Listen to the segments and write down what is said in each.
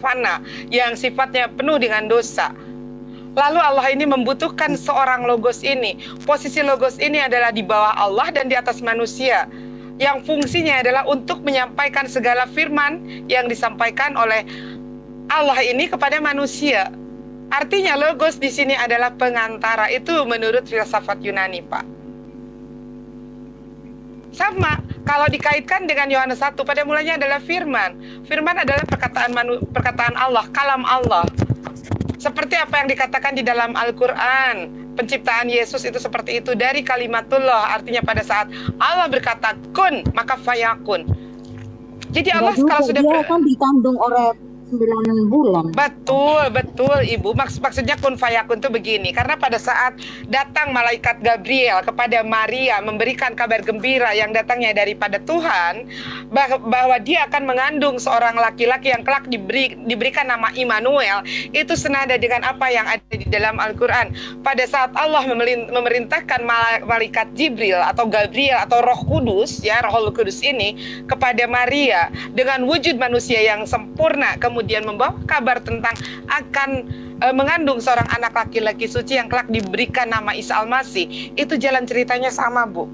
fana, yang sifatnya penuh dengan dosa. Lalu Allah ini membutuhkan seorang logos ini. Posisi logos ini adalah di bawah Allah dan di atas manusia, yang fungsinya adalah untuk menyampaikan segala firman yang disampaikan oleh Allah ini kepada manusia. Artinya logos di sini adalah pengantara. Itu menurut filsafat Yunani, Pak. Sama, kalau dikaitkan dengan Yohanes 1, pada mulanya adalah firman. Firman adalah perkataan Allah, kalam Allah. Seperti apa yang dikatakan di dalam Al-Quran, penciptaan Yesus itu seperti itu, dari kalimatullah, artinya pada saat Allah berkata kun, maka fayakun. Jadi Allah kalau sudah dia kan dikandung oleh 9 bulan. Betul Ibu. Maksudnya kun fayakun itu begini, karena pada saat datang malaikat Gabriel kepada Maria memberikan kabar gembira yang datangnya daripada Tuhan, bahwa dia akan mengandung seorang laki-laki yang kelak diberikan nama Immanuel, itu senada dengan apa yang ada di dalam Al-Quran. Pada saat Allah memerintahkan malaikat Jibril atau Gabriel atau Roh Kudus, ya Rohul Kudus ini kepada Maria dengan wujud manusia yang sempurna, kemudian membawa kabar tentang akan mengandung seorang anak laki-laki suci yang kelak diberikan nama Isa Al-Masih. Itu jalan ceritanya sama, Bu,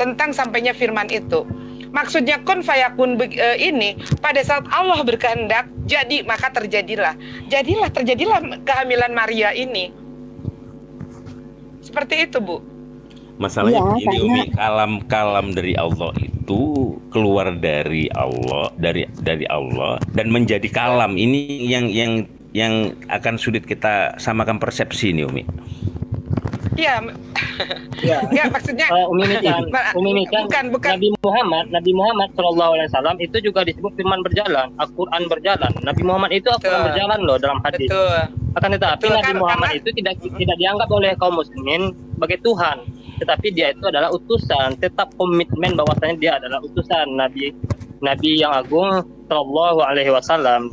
tentang sampainya firman itu. Maksudnya kun fayakun ini pada saat Allah berkehendak jadi, maka terjadilah kehamilan Maria ini. Seperti itu, Bu. Masalahnya begini, Umi, kalam dari Allah itu keluar dari Allah, dari Allah dan menjadi kalam. Ini yang akan sulit kita samakan persepsi ini, Umi. Iya. Enggak, maksudnya Umi kan bukan. Nabi Muhammad SAW itu juga disebut firman berjalan, Al-Quran berjalan. Nabi Muhammad itu Al-Quran berjalan loh dalam hadis. Betul. Akan tetapi Nabi Muhammad itu tidak dianggap oleh kaum muslimin sebagai Tuhan, tetapi dia itu adalah utusan. Tetap komitmen bahwasanya dia adalah utusan Nabi yang agung Sallallahu Alaihi Wasallam.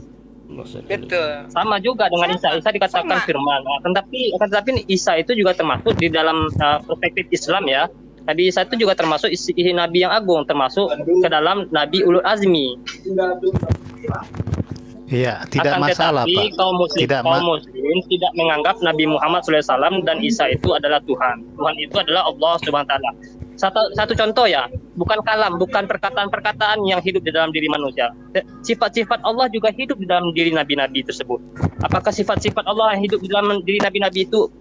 Betul. Sama juga dengan Isa dikatakan firman. Akan tetapi Isa itu juga termasuk di dalam perspektif Islam, ya. Nabi Isa itu juga termasuk Nabi yang agung, termasuk ke dalam Nabi Ulul Azmi. Iya, tidak akan masalah, tetapi, Pak. kaum muslim tidak menganggap Nabi Muhammad SAW dan Isa itu adalah Tuhan. Tuhan itu adalah Allah Subhanahu Wa Taala. Satu contoh, ya, bukan kalam, bukan perkataan-perkataan yang hidup di dalam diri manusia. Sifat-sifat Allah juga hidup di dalam diri nabi-nabi tersebut. Apakah sifat-sifat Allah yang hidup di dalam diri nabi-nabi itu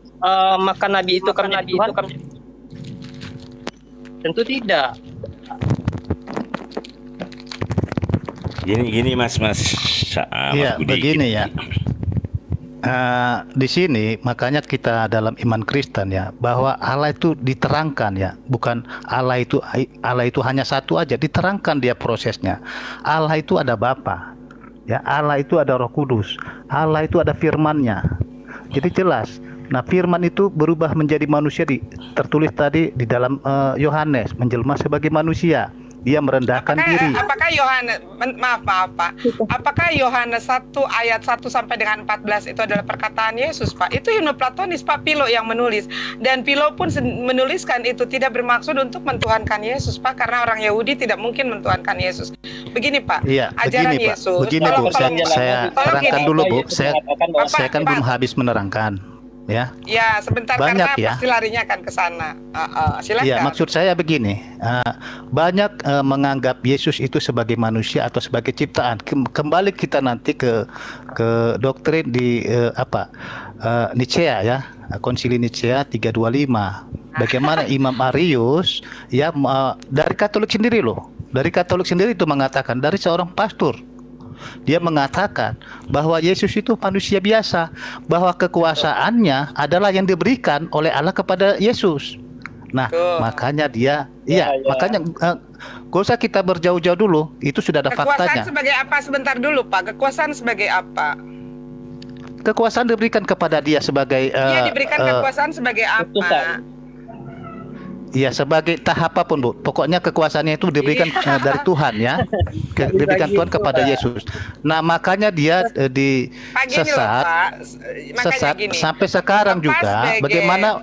maka nabi itu akan menjadi Tuhan? Tentu tidak. Gini Mas Iya, Budi. begini ya. Di sini makanya kita dalam iman Kristen, ya, bahwa Allah itu diterangkan, ya, bukan Allah itu hanya satu aja, diterangkan dia prosesnya. Allah itu ada Bapa, ya, Allah itu ada Roh Kudus, Allah itu ada firman-Nya. Jadi jelas. Nah, firman itu berubah menjadi manusia, tertulis tadi di dalam Yohanes, menjelma sebagai manusia. Dia merendahkan diri. Apakah Yohanes, maaf Pak, apakah Yohanes 1 ayat 1 sampai dengan 14 itu adalah perkataan Yesus, Pak? Itu Platonis, Pak, Philo yang menulis. Dan Philo pun menuliskan itu tidak bermaksud untuk mentuhankan Yesus, Pak, karena orang Yahudi tidak mungkin mentuhankan Yesus. Begini, Pak, iya, ajaran begini, Yesus. Pak. Begini, Bu, saya terangkan dulu, Bu. Saya kan belum habis menerangkan. Ya. Ya, sebentar, banyak, karena ya. pasti larinya akan ke sana. Silakan. Ya, maksud saya begini, banyak menganggap Yesus itu sebagai manusia atau sebagai ciptaan. Kembali kita nanti ke doktrin di Nicea, ya, Konsili Nicea 325. Bagaimana Imam Arius, ya, dari Katolik sendiri loh. Dari Katolik sendiri itu mengatakan, dari seorang pastor. Dia mengatakan bahwa Yesus itu manusia biasa, bahwa kekuasaannya adalah yang diberikan oleh Allah kepada Yesus. Nah, makanya dia, makanya gak usah kita berjauh-jauh dulu, itu sudah ada faktanya. Kekuasaan sebagai apa? Sebentar dulu, Pak. Kekuasaan sebagai apa? Kekuasaan diberikan kepada dia sebagai Dia diberikan kekuasaan sebagai apa? Iya, sebagai tahap apapun, Bu. Pokoknya kekuasaannya itu diberikan dari Tuhan, ya. Diberikan Tuhan kepada Yesus. Nah, makanya dia disesat sampai sekarang juga. Bagaimana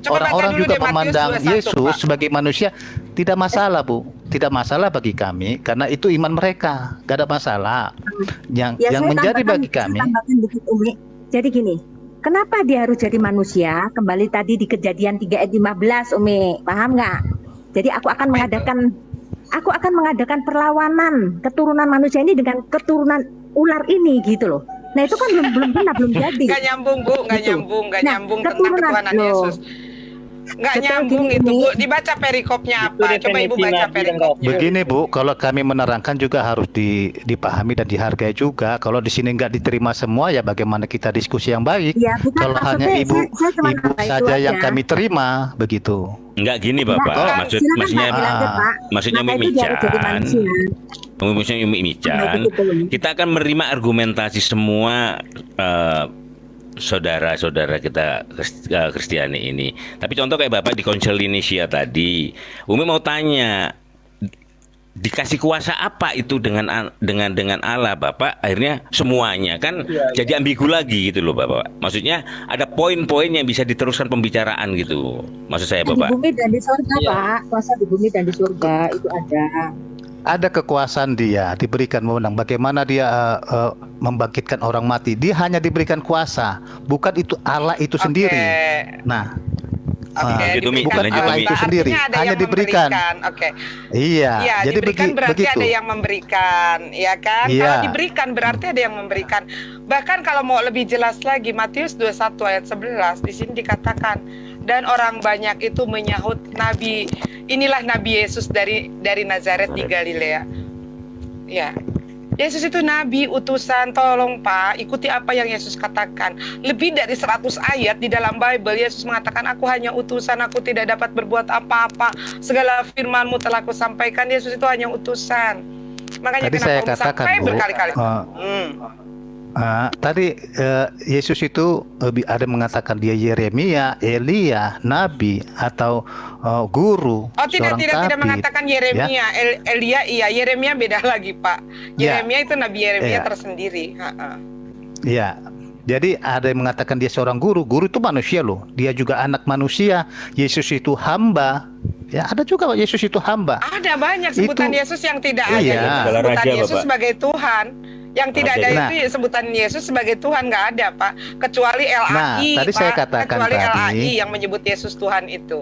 orang-orang juga memandang Yesus sebagai manusia, Tidak masalah, Bu. Tidak masalah bagi kami karena itu iman mereka. Gak ada masalah. Yang Ya, saya menjadi tambahkan- bagi kami, saya tambahkan dikit, Umi. Jadi gini, kenapa dia harus jadi manusia? Kembali tadi di Kejadian 3 ayat 15, Umi. Paham nggak? Jadi aku akan mengadakan perlawanan keturunan manusia ini dengan keturunan ular ini gitu loh. Nah, itu kan belum jadi. Nggak nyambung, Bu, nggak Gitu. nyambung, nggak Nah, nyambung tentang keturunan, ketuhanan loh. Yesus. Nggak Betul, nyambung gini, itu, Umi. Bu. Dibaca perikopnya Itu apa? Coba Ibu definisi baca nabi dan perikopnya. begini, Bu, kalau kami menerangkan juga harus dipahami dan dihargai juga. Kalau di sini nggak diterima semua, ya bagaimana kita diskusi yang baik? Ya, bukan Kalau hanya maksudnya, ibu saya cuma ibu kata itu saja yang aja. kami terima, begitu. Enggak gini Bapak, Enggak, maksudnya silakan, Pak, lanjut, Pak. maksudnya Maka Umi itu dia harus jadi Mican, manusia. maksudnya Umi Mican, Begitu, Umi. kita akan menerima argumentasi semua saudara-saudara kita Kristiani ini. Tapi contoh kayak Bapak di Konsel Indonesia tadi, Umi mau tanya, dikasih kuasa apa itu dengan Allah, Bapak? Akhirnya semuanya kan jadi ambigu lagi gitu loh, Bapak. Maksudnya ada poin-poin yang bisa diteruskan pembicaraan gitu. Maksud saya, Di Bapak. bumi dan di surga, Pak. Kuasa di bumi dan di surga itu ada. Ada kekuasaan dia, diberikan wewenang. Bagaimana dia membangkitkan orang mati? Dia hanya diberikan kuasa, bukan itu Allah itu sendiri. Nah, Oke, Lanjut, Umi. diberikan Lanjut, Allah. Umi. Itu sendiri, Artinya ada hanya yang diberikan. memberikan. Oke. iya. Iya, Jadi diberikan berarti begitu. ada yang memberikan, ya kan? Iya. Kalau diberikan berarti ada yang memberikan. Bahkan kalau mau lebih jelas lagi, Matius 21 ayat 11 di sini dikatakan, dan orang banyak itu menyahut nabi, inilah Nabi Yesus dari Nazaret di Galilea. Ya. Yesus itu nabi, utusan, tolong Pak, ikuti apa yang Yesus katakan. Lebih dari 100 ayat di dalam Bible, Yesus mengatakan, aku hanya utusan, aku tidak dapat berbuat apa-apa. Segala firman-Mu telah aku sampaikan, Yesus itu hanya utusan. Makanya Tadi kenapa saya Umi katakan, sampai Bu, berkali-kali. tadi Yesus itu ada mengatakan dia Yeremia, Elia, Nabi atau guru, Oh tidak seorang tidak tabib. mengatakan Yeremia, Elia iya, Yeremia beda lagi Pak. Ya. Yeremia itu Nabi Yeremia Ya. tersendiri. Ya, jadi ada yang mengatakan dia seorang guru. Guru itu manusia loh. Dia juga anak manusia. Yesus itu hamba. Ya, ada juga Yesus itu hamba. Ada banyak sebutan Itu- Yesus yang tidak ada Iya. itu Adalah sebutan raja, Yesus Bapak. sebagai Tuhan. Yang tidak ada Nah. itu sebutan Yesus sebagai Tuhan nggak ada Pak. Kecuali LAI Nah, tadi Pak. saya katakan Kecuali tadi. LAI yang menyebut Yesus Tuhan itu.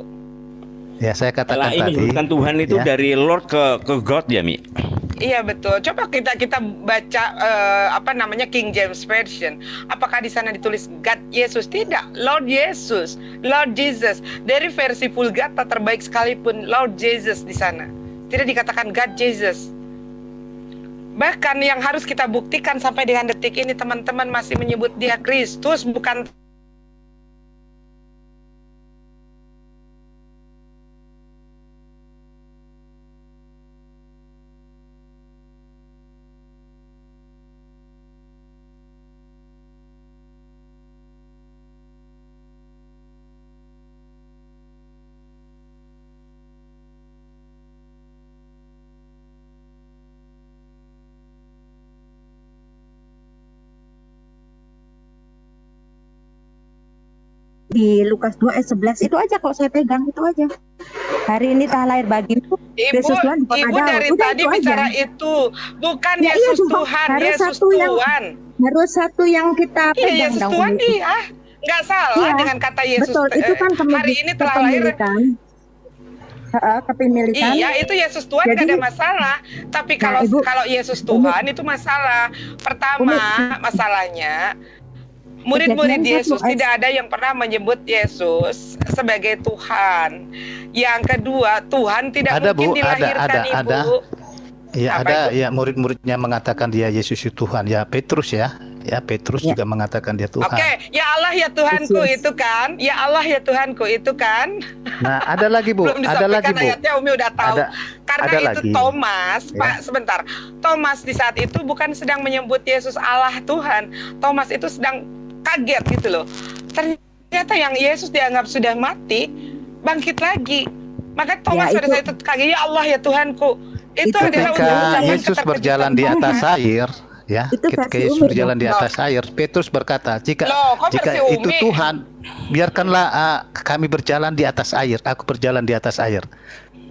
Ya, saya katakan Setelah ini tadi. bukan Tuhan itu ya. dari Lord ke God ya, Mi? Iya betul. Coba kita baca King James Version. Apakah di sana ditulis God Yesus? Tidak, Lord Yesus, Lord Jesus. Dari versi Vulgata terbaik sekalipun Lord Jesus di sana. Tidak dikatakan God Jesus. Bahkan yang harus kita buktikan sampai dengan detik ini teman-teman masih menyebut dia Kristus, bukan Di Lukas 2 ayat 11 itu aja kok saya pegang itu aja. Hari ini telah lahir bagimu Yesus Tuhan di kota Ibu Daud. dari Udah tadi itu aja. bicara itu, bukan Ya, iya, Yesus Bapak. Tuhan, Harus Yesus satu yang- Tuhan. Harus satu yang kita Iya, pegang Yesus dong, Tuhan Umi. iya. Nggak salah Iya, dengan kata Yesus. Betul, itu kan hari ini telah lahir. kepemilikan. Kepemilikan. Iya, itu Yesus Tuhan nggak Jadi- ada masalah. Tapi Nah, kalau Ibu, kalau Yesus Tuhan itu masalah. Pertama, masalahnya murid-murid Kejadian Yesus 1 ayat- tidak ada yang pernah menyebut Yesus sebagai Tuhan. Yang kedua, Tuhan tidak Ada, mungkin Bu, dilahirkan, ada. Ibu. Ya, Apa ada itu? ya murid-muridnya mengatakan dia Yesus itu Tuhan. Ya, Petrus ya. Ya, Petrus Ya. juga mengatakan dia Tuhan. Oke, ya Allah ya Tuhanku Yesus. itu kan, ya Allah ya Tuhanku itu kan. Nah, ada lagi, Bu. Belum Ada lagi, disampaikan Bu. ayatnya, Umi udah tahu. Karena ada itu lagi. Thomas, Ya. Pak, sebentar. Thomas di saat itu bukan sedang menyebut Yesus Allah Tuhan. Thomas itu sedang kaget gitu loh. Ternyata yang Yesus dianggap sudah mati, bangkit lagi. Maka Thomas Ya, pada saat itu kaget, ya Allah ya Tuhanku. Itu Itu adalah Ketika ucapan Yesus keterkejutan berjalan di Thomas. atas air, ya, Itu ketika versi Yesus Umi, berjalan di dong. atas air, Petrus berkata, jika Loh, kok jika versi itu Umi? Tuhan, biarkanlah kami berjalan di atas air. Aku berjalan di atas air.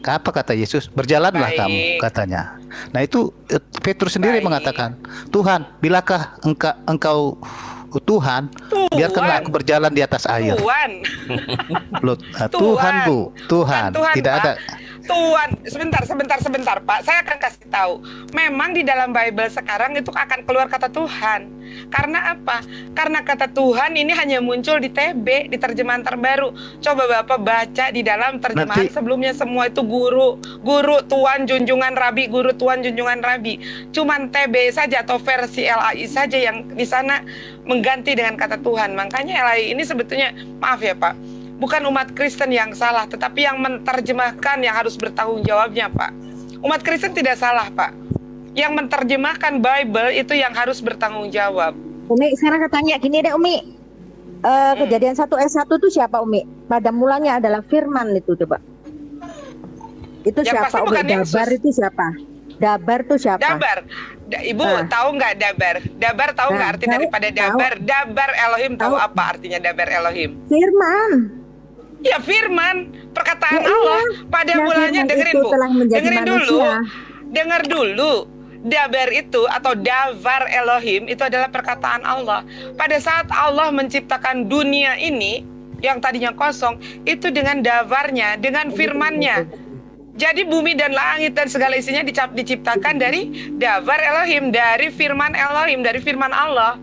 Apa kata Yesus? Berjalanlah Baik. kamu, katanya. Nah itu Petrus sendiri Baik. mengatakan, Tuhan, bilakah engkau Tuhan, biarkanlah aku berjalan di atas air. Tuhan. Loh, Tuhan Bu, Tuhan, Bukan Tuhan, tidak Pak. ada. Tuhan, sebentar Pak. Saya akan kasih tahu. Memang di dalam Bible sekarang itu akan keluar kata Tuhan. Karena apa? Karena kata Tuhan ini hanya muncul di TB, di terjemahan terbaru. Coba Bapak baca di dalam terjemahan Nanti- sebelumnya semua itu guru, Tuan, junjungan Rabi, guru Tuan, junjungan Rabi. Cuman TB saja atau versi LAI saja yang di sana mengganti dengan kata Tuhan. Makanya LAI ini sebetulnya, maaf ya Pak, bukan umat Kristen yang salah, tetapi yang menerjemahkan yang harus bertanggung jawabnya, Pak. Umat Kristen tidak salah, Pak. Yang menerjemahkan Bible itu yang harus bertanggung jawab. Umi, sekarang katanya gini deh Umi. Kejadian 1 ayat 1 itu siapa Umi? Pada mulanya adalah firman itu coba. Itu Yang siapa pasti Umi? bukan Yesus. Dabar itu siapa? Dabar itu siapa? Dabar. Ibu tahu nggak Dabar? Dabar tahu nggak arti Tahu, daripada tahu. Dabar? Dabar Elohim tahu Tahu. apa artinya Dabar Elohim? Firman. Ya firman, perkataan Ya, iya. Allah. Pada Ya, mulanya firman dengerin itu Bu. telah menjadi Dengerin dulu. manusia. Dengar dulu. Dabar itu atau Davar Elohim itu adalah perkataan Allah. Pada saat Allah menciptakan dunia ini yang tadinya kosong, itu dengan davarnya, dengan firmannya. Jadi bumi dan langit dan segala isinya diciptakan dari Davar Elohim, dari firman Elohim, dari firman Allah.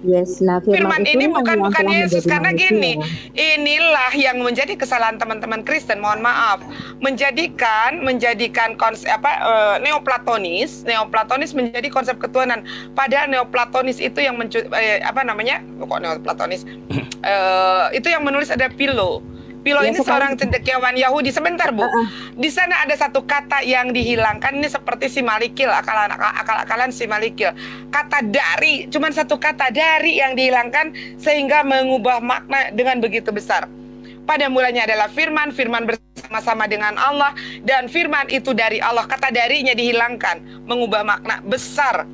Yes, nah Firman itu ini yang bukan telah Yesus, menjadi karena manusia. gini, inilah yang menjadi kesalahan teman-teman Kristen, mohon maaf, menjadikan konsep neoplatonis menjadi konsep ketuhanan. Padahal neoplatonis itu yang kok neoplatonis? Itu yang menulis ada Philo. Philo Ya, ini sekarang- seorang cendekiawan Yahudi. Sebentar Bu, di sana ada satu kata yang dihilangkan. Ini seperti si Malikil, akal-akalan si Malikil. Kata dari, cuman satu kata dari yang dihilangkan sehingga mengubah makna dengan begitu besar. Pada mulanya adalah firman bersama-sama dengan Allah, dan firman itu dari Allah. Kata darinya dihilangkan, mengubah makna besar.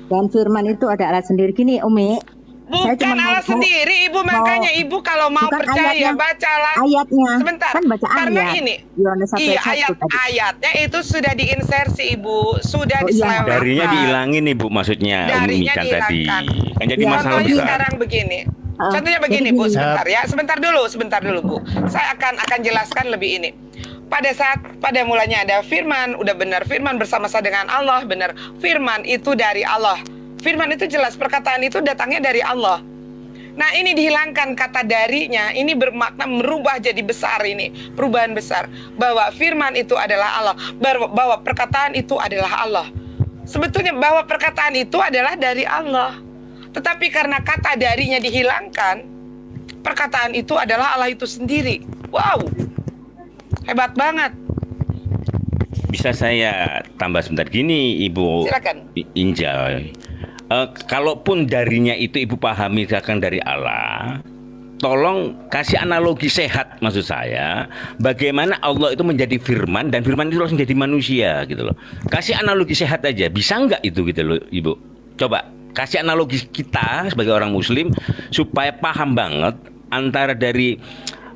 Dan firman itu ada alat sendiri gini Umi. Saya Bukan cuma Allah mau- sendiri, Ibu. Makanya Ibu kalau mau bukan percaya, ayatnya. bacalah. Ayatnya. Sebentar, Kan baca karena ayat. ini Yohanes 1 iya, ayat 1 tadi. ayatnya itu sudah diinsersi, Ibu, sudah Oh, iya. diselewengkan. Darinya dihilangin Ibu maksudnya Umi Darinya kan tadi. dihilangkan. Kan jadi Ya, masalah Contohnya besar. sekarang begini. Ah, Contohnya begini, jadi Bu, gini. sebentar ya. Sebentar dulu, Bu. Saya akan jelaskan lebih ini. Pada mulanya ada firman, udah benar firman bersama-sama dengan Allah, benar. Firman itu dari Allah. Firman itu jelas, perkataan itu datangnya dari Allah. Nah, ini dihilangkan kata darinya, ini bermakna merubah jadi besar ini, perubahan besar. Bahwa firman itu adalah Allah, bahwa perkataan itu adalah Allah. Sebetulnya bahwa perkataan itu adalah dari Allah. Tetapi karena kata darinya dihilangkan, perkataan itu adalah Allah itu sendiri. Wow, hebat banget. Bisa saya tambah sebentar gini Ibu Silakan. Injal. Kalaupun darinya itu Ibu pahami misalkan dari Allah, tolong kasih analogi sehat maksud saya. Bagaimana Allah itu menjadi firman dan firman itu langsung jadi manusia gitu loh. Kasih analogi sehat aja, bisa nggak itu gitu loh Ibu? Coba kasih analogi kita sebagai orang Muslim supaya paham banget antara dari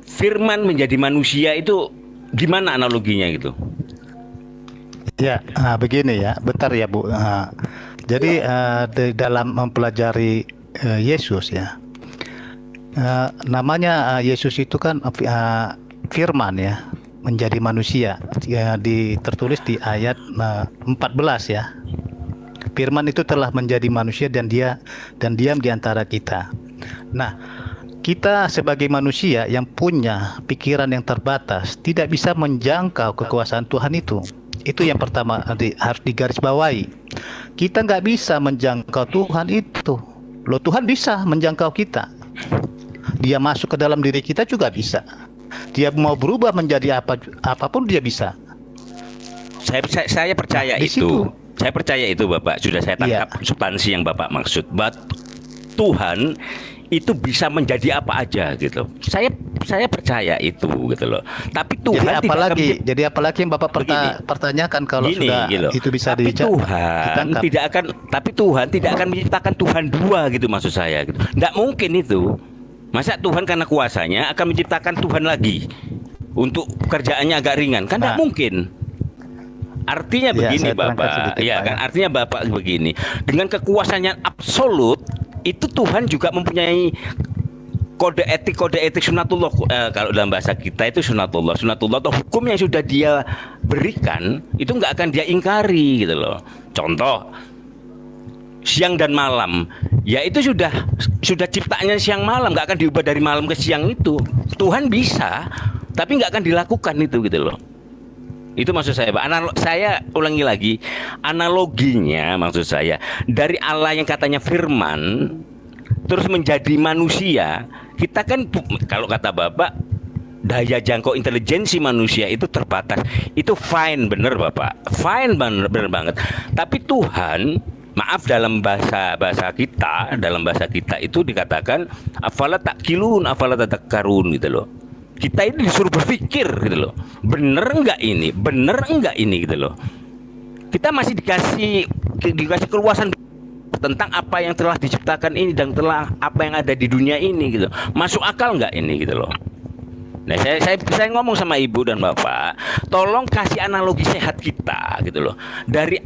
firman menjadi manusia itu gimana analoginya gitu. Ya, begini ya, bentar ya Bu. Jadi di dalam mempelajari Yesus ya, namanya Yesus itu kan firman ya, menjadi manusia. Ya, tertulis di ayat 14 ya. Firman itu telah menjadi manusia dan diam di antara kita. Nah, kita sebagai manusia yang punya pikiran yang terbatas tidak bisa menjangkau kekuasaan Tuhan itu. Itu yang pertama harus digarisbawahi. Kita nggak bisa menjangkau Tuhan itu. Loh, Tuhan bisa menjangkau kita. Dia masuk ke dalam diri kita juga bisa. Dia mau berubah menjadi apapun dia bisa. Saya percaya Di itu. situ. Saya percaya itu Bapak. Sudah saya tangkap substansi yang Bapak maksud. Bahwa Tuhan itu bisa menjadi apa aja gitu. Saya percaya itu gitu loh. Tapi Tuhan Jadi apalagi yang Bapak pertanyakan kalau sudah gitu. itu bisa tapi ditangkap. Tuhan tidak akan menciptakan Tuhan dua gitu maksud saya gitu. Nggak mungkin itu. Masa Tuhan karena kuasanya akan menciptakan Tuhan lagi? untuk kerjaannya agak ringan, kan tidak Nah. mungkin. Artinya Ya, begini saya terangkan Bapak, sedikit, ya Pak, kan? ya. Artinya Bapak begini, dengan kekuasaan yang absolut itu Tuhan juga mempunyai kode etik sunatullah. Kalau dalam bahasa kita itu sunatullah atau hukum yang sudah dia berikan itu nggak akan dia ingkari gitu loh. Contoh siang dan malam, ya itu sudah ciptaannya siang malam, nggak akan diubah dari malam ke siang itu. Tuhan bisa, tapi nggak akan dilakukan itu gitu loh. Itu maksud saya, Pak. Saya ulangi lagi, analoginya maksud saya dari Allah yang katanya firman terus menjadi manusia. Kita kan kalau kata Bapak, daya jangkau intelijensi manusia itu terbatas. Itu fine, bener Bapak, fine, bener banget. Tapi Tuhan, maaf, dalam bahasa kita itu dikatakan afala takilun, afala tadakkarun gitu loh. Kita ini disuruh berpikir gitu loh. Bener enggak ini gitu loh. Kita masih dikasih keluasan tentang apa yang telah diciptakan ini dan telah apa yang ada di dunia ini gitu. Masuk akal enggak ini gitu loh. Nah, saya ngomong sama Ibu dan Bapak, tolong kasih analogi sehat kita gitu loh. Dari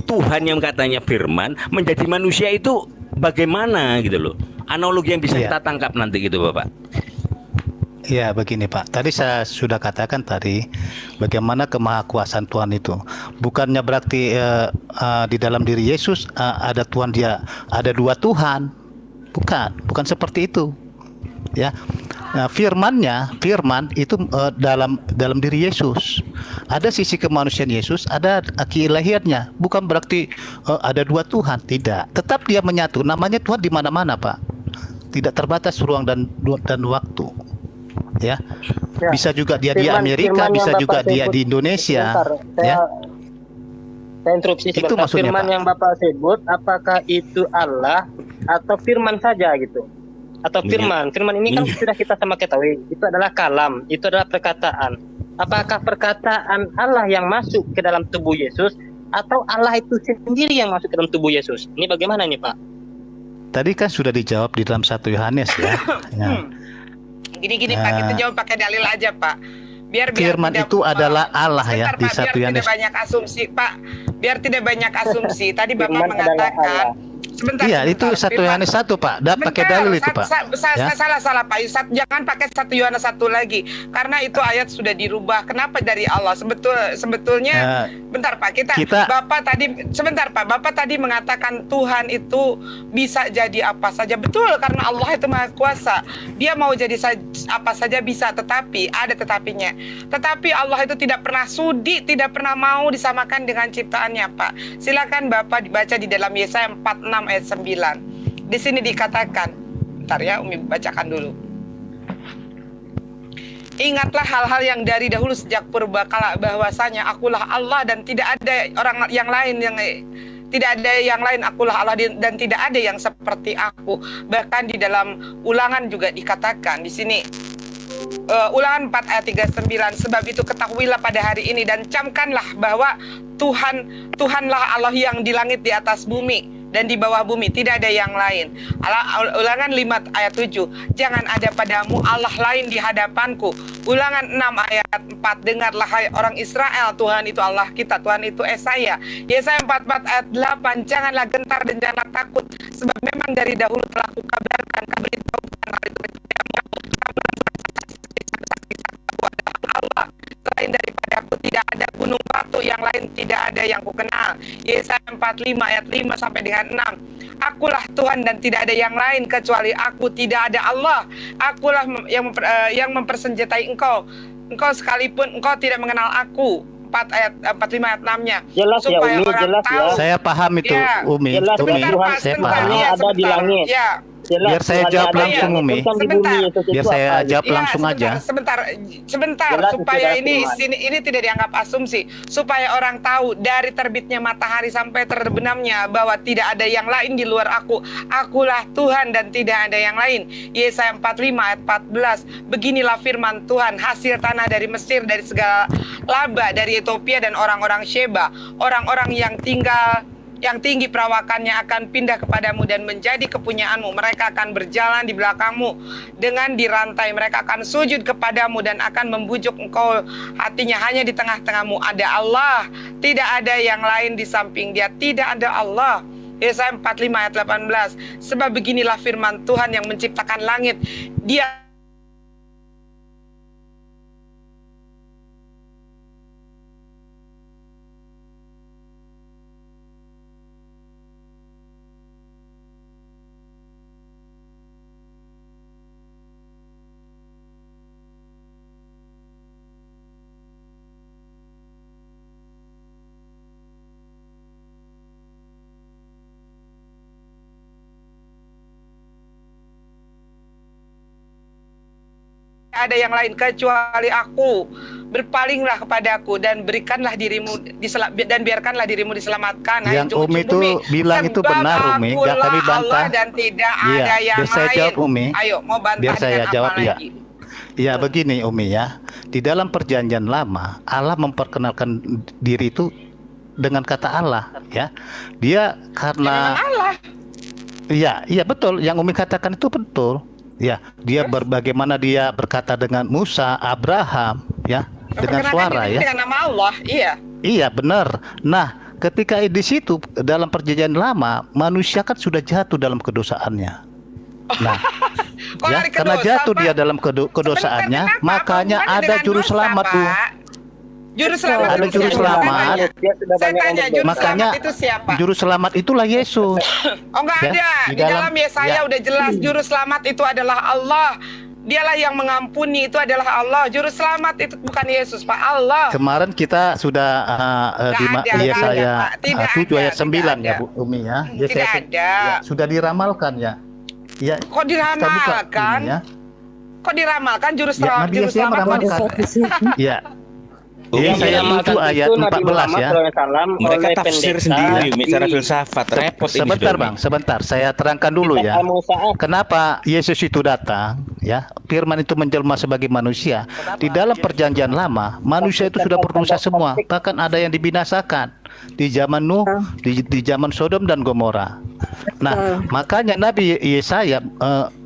Tuhan yang katanya firman menjadi manusia itu bagaimana gitu loh. Analogi yang bisa Iya. kita tangkap nanti gitu Bapak. Ya, begini Pak. Tadi saya sudah katakan tadi bagaimana kemahakuasaan Tuhan itu. Bukannya berarti di dalam diri Yesus ada Tuhan, dia ada dua Tuhan. Bukan seperti itu. Ya. Nah, firman itu dalam diri Yesus. Ada sisi kemanusiaan Yesus, ada keilahiannya. Bukan berarti ada dua Tuhan, tidak. Tetap dia menyatu. Namanya Tuhan di mana-mana, Pak. Tidak terbatas ruang dan waktu. Ya. Bisa juga dia di Amerika, firman bisa yang juga Bapak dia sebut. di Indonesia. Sebentar, Ya. saya interupsi Itu sebentar. maksudnya, Firman Pak. yang Bapak sebut, apakah itu Allah atau firman saja gitu? Atau firman ini kan sudah kita sama ketahui, itu adalah kalam, itu adalah perkataan. Apakah perkataan Allah yang masuk ke dalam tubuh Yesus atau Allah itu sendiri yang masuk ke dalam tubuh Yesus? Ini bagaimana nih Pak? Tadi kan sudah dijawab di dalam 1 Yohanes ya. Ya. Gini Pak, kita jawab pakai dalil aja Pak. Biar Firman tidak- itu adalah Allah ya, Sebentar, di Pak, 1 biar Yohanes. tidak banyak asumsi Pak. Biar tidak banyak asumsi. Tadi Bapak Firman adalah mengatakan Allah. sebentar. Iya, itu 1 Firman- Yohanes 1, Pak. Pakai dalil itu, Pak. Ya. Salah Pak. Jangan pakai 1 Yohanes 1 lagi. Karena itu ayat sudah dirubah. Kenapa dari Allah? Sebetulnya bentar Pak, kita- Bapak tadi mengatakan Tuhan itu bisa jadi apa saja. Betul, karena Allah itu Maha Kuasa. Dia mau jadi apa saja bisa, tetapi ada tetapinya. Tetapi Allah itu tidak pernah sudi, tidak pernah mau disamakan dengan ciptaannya, Pak. Silakan Bapak dibaca di dalam Yesaya 46 ayat 9. Di sini dikatakan, bentar ya, Umi bacakan dulu. Ingatlah hal-hal yang dari dahulu sejak purbakala, bahwasanya akulah Allah dan tidak ada orang yang lain akulah Allah dan tidak ada yang seperti aku. Bahkan di dalam Ulangan juga dikatakan di sini, Ulangan 4 ayat 39, sebab itu ketahuilah pada hari ini dan camkanlah bahwa Tuhanlah Allah yang di langit, di atas bumi dan di bawah bumi, tidak ada yang lain. Ulangan 5 ayat 7, jangan ada padamu Allah lain di hadapanku. Ulangan 6 ayat 4, dengarlah hai orang Israel, Tuhan itu Allah kita, Tuhan itu Yesaya. Yesaya 44 ayat 8, janganlah gentar dan janganlah takut, sebab memang dari dahulu telah kukabarkan, kaberitahukan hal itu kepadamu. Allah, selain daripada aku tidak ada gunung batu yang lain, tidak ada yang kukenal. Yesaya 45 ayat 5 sampai dengan 6. Akulah Tuhan dan tidak ada yang lain kecuali aku, tidak ada Allah. Akulah yang mempersenjatai engkau. Engkau sekalipun engkau tidak mengenal aku. 45 ayat 6-nya. Jelas ya, Supaya Umi, orang jelas ya. tahu. Saya paham itu, Ya. Umi. Jelas, Umi, Tuhan, saya sebentar, paham. iya, ada di sebentar. langit. Ya. Jelas, Biar saya Tuhan jawab ada langsung, yang Umi. menentukan di Sebentar. bumi, Yesus itu Biar saya apa, jawab gitu. langsung aja. Sebentar, Jelas, supaya jelas, ini Tuhan. ini tidak dianggap asumsi, supaya orang tahu dari terbitnya matahari sampai terbenamnya bahwa tidak ada yang lain di luar aku. Akulah Tuhan dan tidak ada yang lain. Yesaya 45 ayat 14. Beginilah firman Tuhan, hasil tanah dari Mesir, dari segala laba, dari Ethiopia dan orang-orang Sheba, orang-orang yang tinggal yang tinggi perawakannya akan pindah kepadamu dan menjadi kepunyaanmu. Mereka akan berjalan di belakangmu dengan dirantai. Mereka akan sujud kepadamu dan akan membujuk engkau hatinya. Hanya di tengah-tengahmu ada Allah. Tidak ada yang lain di samping Dia. Tidak ada Allah. Yesaya 45 ayat 18. Sebab beginilah firman Tuhan yang menciptakan langit. Dia ada yang lain kecuali Aku. Berpalinglah kepadaku dan berikanlah dirimu dan biarkanlah dirimu diselamatkan. Hai Yang ujung Umi itu bumi. bilang itu Sebab benar, Umi. Nggak kami Akulah Allah bantah. dan tidak Iya, ada yang biar saya lain. jawab, Umi. Ayo, mau bantah Biar saya dengan jawab, apa ya. lagi? Ya begini Umi ya, di dalam perjanjian lama Allah memperkenalkan diri itu dengan kata Allah ya. Dia karena Memang Allah. iya betul yang Umi katakan itu betul. Ya, dia bagaimana dia berkata dengan Musa, Abraham ya, dengan Perkenalkan suara diri ya. dengan nama Allah. Iya. Iya benar. Nah, ketika di situ dalam perjanjian lama manusia kan sudah jatuh dalam kedosaannya. Nah, Kok ya, lari ke karena dosa, jatuh Pak? dia dalam kedosaannya, Sebentar, kenapa? makanya Hubungannya ada dengan juru dosa, selamat, Bu. Pak? Juru selamat Ada itu juru siapa? selamat. Saya tanya, juru Makanya selamat itu siapa? juru selamat itulah Yesus. Oh, enggak Ya, ada. di Di dalam dalam- Yesaya ya. udah jelas juru selamat itu adalah Allah. Dialah yang mengampuni, itu adalah Allah. Juru selamat itu bukan Yesus, Pak. Allah. Kemarin kita sudah di Nggak ada, Yesaya nggak ada, Pak. Tidak 7 ayat ada, 9 tidak ya, ada. Bu Umi ya. Tidak Yesaya ada. ya, sudah diramalkan ya. Ya, Kok kita buka diramalkan? ini ya. Kok diramalkan juru Ya, selamat? Nabi Juru Yesaya selamat kok meramalkan. disebut? Ya. Umi, Yesaya yang 7 ayat 14 ya. mereka tafsir sendiri Umi, secara filsafat repot ini Sebentar sudah, Umi. Bang, sebentar. Saya terangkan dulu ya. Kenapa Yesus itu datang ya? Firman itu menjelma sebagai manusia. Di dalam perjanjian lama, manusia itu sudah berdosa semua, bahkan ada yang dibinasakan di zaman Nuh, di zaman Sodom dan Gomora. Nah, makanya Nabi Yesaya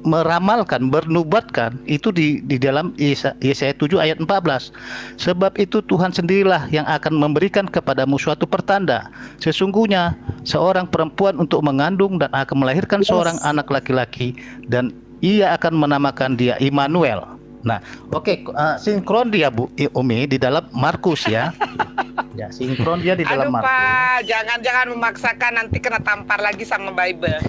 meramalkan, bernubuatkan itu di dalam Yesaya 7 ayat 14. Sebab itu Tuhan sendirilah yang akan memberikan kepadamu suatu pertanda. Sesungguhnya seorang perempuan untuk mengandung dan akan melahirkan seorang anak laki-laki, dan ia akan menamakan dia Immanuel. Nah, oke, sinkron dia Bu Umi di dalam Markus ya. Ya, sinkron dia di dalam Aduh Markus. Pak, jangan memaksakan, nanti kena tampar lagi sama Bible.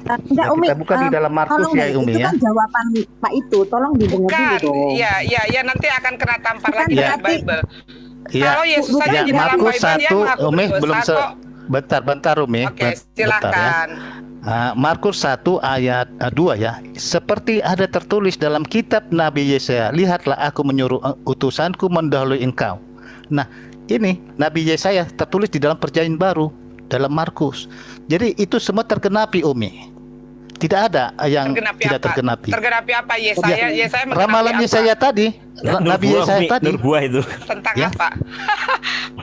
Enggak, Ya, Umi. kita buka di dalam Markus tolong ya, deh, Umi itu ya. kan jawaban Pak itu, tolong didengar dulu Bukan, dong. ya, nanti akan kena tampar Bukan lagi Ya. dengan Bible. Iya. Kalau Yesus saja Ya, di dalam Markus Bible dia 1 mengaku Umi berdosa belum kok. bentar Umi. Oke, Bentar, ya. silakan. Markus 1 ayat 2 ya. Seperti ada tertulis dalam kitab Nabi Yesaya, lihatlah aku menyuruh utusanku mendahului engkau. Nah, ini Nabi Yesaya tertulis di dalam perjanjian baru dalam Markus. Jadi itu semua tergenapi Umi. Tidak ada yang Tergenapi tidak apa? tergenapi. Tergenapi apa? Yesaya menggenapi Ramalan apa? Yesaya tadi, Nabi Yesaya tadi Nurbuah itu. Tentang Ya. apa?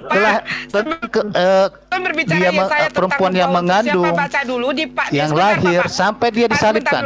telah Sebelum berbicara dia Yesaya tentang perempuan yang Paulus, mengandung, siapa baca dulu di Pak. yang Sebentar, lahir Bapak. sampai dia Pak, disalibkan.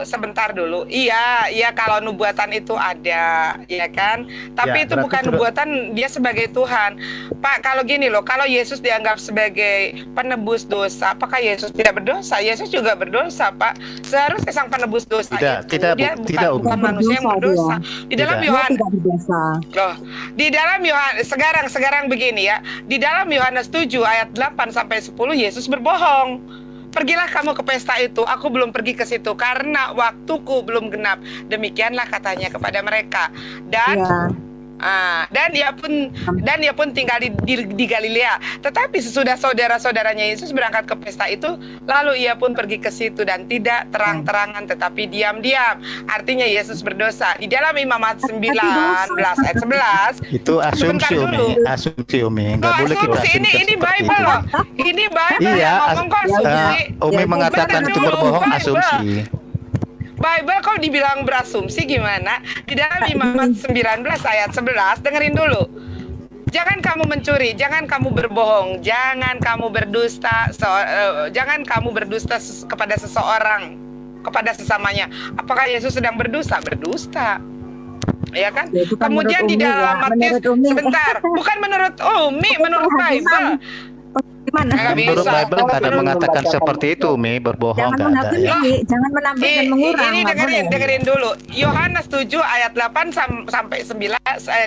sebentar dulu. Iya, kalau nubuatan itu ada, ya kan? Tapi Ya, itu berarti bukan sudah- nubuatan dia sebagai Tuhan. Pak, kalau gini loh, kalau Yesus dianggap sebagai penebus dosa, apakah Yesus tidak berdosa? Yesus juga berdosa, Pak. Seharusnya sang penebus dosa Tidak, itu tidak, Bu. dia Tidak, Bu. bukan manusia yang Berdosa berdosa. Di dalam Tidak. Dia Yohanes tidak berdosa. Loh, di dalam Yohanes sekarang begini ya. Di dalam Yohanes 7 ayat 8 sampai 10 Yesus berbohong. Pergilah kamu ke pesta itu, aku belum pergi ke situ karena waktuku belum genap. Demikianlah katanya kepada mereka. Dan Ya. dan dia pun tinggal di Galilea. Tetapi sesudah saudara-saudaranya Yesus berangkat ke pesta itu, lalu ia pun pergi ke situ dan tidak terang-terangan tetapi diam-diam. Artinya Yesus berdosa. Di dalam Imamat 19 ayat 11 Itu Sebentar asumsi dulu. Umi, asumsi Umi. Nggak Oh, boleh kita asumsi ini asumsikan Bible seperti itu. loh. Ini Bible Iya, yang ngomong kok asumsi. Umi Ya, mengatakan bentar itu dulu, berbohong Bible. asumsi. Bible kok dibilang berasumsi gimana? Di dalam Imamat 19 ayat 11 dengerin dulu. Jangan kamu mencuri, jangan kamu berbohong, jangan kamu berdusta, jangan kamu berdusta kepada seseorang, kepada sesamanya. Apakah Yesus sedang berdusta? Berdusta. Ya kan? Ya, itu kan Kemudian menurut di Umi dalam ya, Matius, menurut Umi. sebentar, bukan menurut Umi, menurut Bible. Gimana? Nggak Menurut bisa. Bible nggak ada mengatakan seperti itu, Mi, berbohong Jangan nggak ada menghakimi, ya. Mi. Jangan menambah dan mengurang. Ini nggak boleh. dengerin dulu. Yohanes 7 ayat 8 sampai 9,